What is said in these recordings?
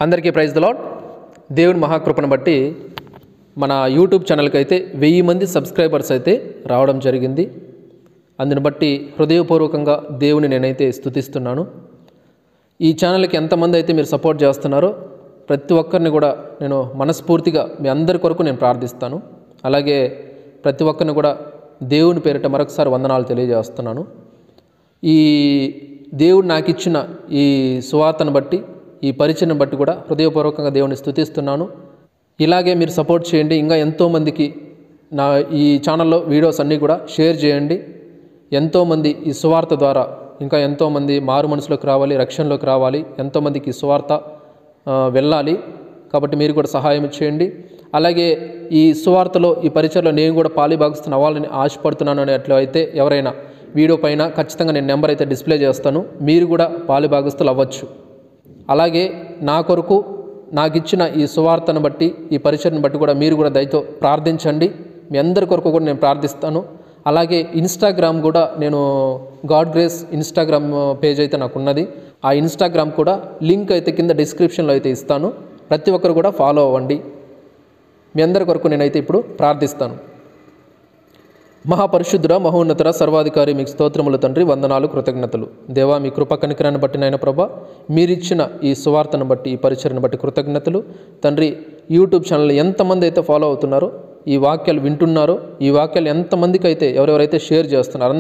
అందరికీ praise the lord. దేవుని మహాకృపను బట్టి మన యూట్యూబ్ ఛానల్కి అయితే 1000 మంది సబ్స్క్రైబర్స్ అయితే రావడం జరిగింది. అందుని బట్టి హృదయపూర్వకంగా దేవుని నేనైతే స్తుతిస్తున్నాను. ఈ ఛానల్కి ఎంతమంది అయితే మీరు సపోర్ట్ చేస్తున్నారో ప్రతి ఒక్కరిని కూడా నేను మనస్ఫూర్తిగా మీ అందరి కొరకు నేను ప్రార్థిస్తాను. అలాగే ప్రతి ఒక్కరిని కూడా దేవుని పేరిట మరొకసారి వందనాలు తెలియజేస్తున్నాను. ఈ దేవుడు నాకు ఇచ్చిన ఈ సువార్తను బట్టి, ఈ పరిచయం బట్టి కూడా హృదయపూర్వకంగా దేవుని స్తుతిస్తున్నాను. ఇలాగే మీరు సపోర్ట్ చేయండి. ఇంకా ఎంతోమందికి నా ఈ ఛానల్లో వీడియోస్ అన్నీ కూడా షేర్ చేయండి. ఎంతోమంది ఈ సువార్త ద్వారా ఇంకా ఎంతోమంది మారు మనసులోకి రావాలి, రక్షణలోకి రావాలి, ఎంతోమందికి ఈ సువార్త వెళ్ళాలి. కాబట్టి మీరు కూడా సహాయం చేయండి. అలాగే ఈ సువార్తలో, ఈ పరిచయంలో నేను కూడా పాలిభాగస్తుని అవ్వాలని ఆశపడుతున్నాను అనేట్లయితే ఎవరైనా వీడియో పైన ఖచ్చితంగా నేను నెంబర్ అయితే డిస్ప్లే చేస్తాను. మీరు కూడా పాలిభాగస్తులు అవ్వచ్చు. అలాగే నా కొరకు నాకు ఇచ్చిన ఈ సువార్తను బట్టి, ఈ పరిచయను బట్టి కూడా మీరు కూడా దయతో ప్రార్థించండి. మీ అందరి కొరకు కూడా నేను ప్రార్థిస్తాను. అలాగే ఇన్స్టాగ్రామ్ కూడా నేను గాడ్ గ్రేస్ ఇన్స్టాగ్రామ్ పేజ్ అయితే నాకు ఉన్నది. ఆ ఇన్స్టాగ్రామ్ కూడా లింక్ అయితే కింద డిస్క్రిప్షన్లో అయితే ఇస్తాను. ప్రతి ఒక్కరు కూడా ఫాలో అవ్వండి. మీ అందరి కొరకు నేనైతే ఇప్పుడు ప్రార్థిస్తాను. మహాపరిశుద్ధుడ, మహోన్నతుడ, సర్వాధికారి, మీకు స్తోత్రములు తండ్రి, వందనాలు, కృతజ్ఞతలు. దేవా, మీ కృప కనికరాన్ని బట్టి నాయన ప్రభా, మీరిచ్చిన ఈ సువార్తను బట్టి, ఈ పరిచయను బట్టి కృతజ్ఞతలు తండ్రి. యూట్యూబ్ ఛానల్ ఎంతమంది అయితే ఫాలో అవుతున్నారో, ఈ వాక్యాలు వింటున్నారో, ఈ వాక్యాలు ఎంతమందికి అయితే ఎవరెవరైతే షేర్ చేస్తున్నారో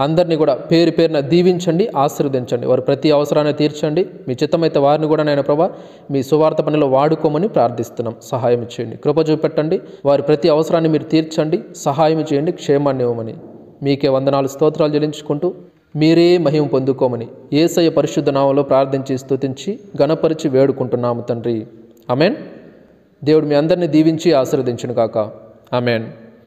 అందరినీ కూడా పేరు పేరున దీవించండి, ఆశీర్వదించండి. వారి ప్రతి అవసరాన్ని తీర్చండి. మీ చిత్తమైతే వారిని కూడా నాయన ప్రభా మీ సువార్త పనిలో వాడుకోమని ప్రార్థిస్తున్నాం. సహాయం చేయండి, కృప చూపెట్టండి. వారి ప్రతి అవసరాన్ని మీరు తీర్చండి, సహాయం చేయండి, క్షేమాన్ని ఇవ్వమని మీకే వందనాలు, స్తోత్రాలు చెల్లించుకుంటూ మీరే మహిమ పొందుకోమని యేసయ్య పరిశుద్ధ నామములో ప్రార్థించి స్తుతించి ఘనపరిచి వేడుకుంటున్నాము తండ్రి. ఆమేన్. దేవుడు మీ అందరినీ దీవించి ఆశీర్వదించును గాక. ఆమేన్.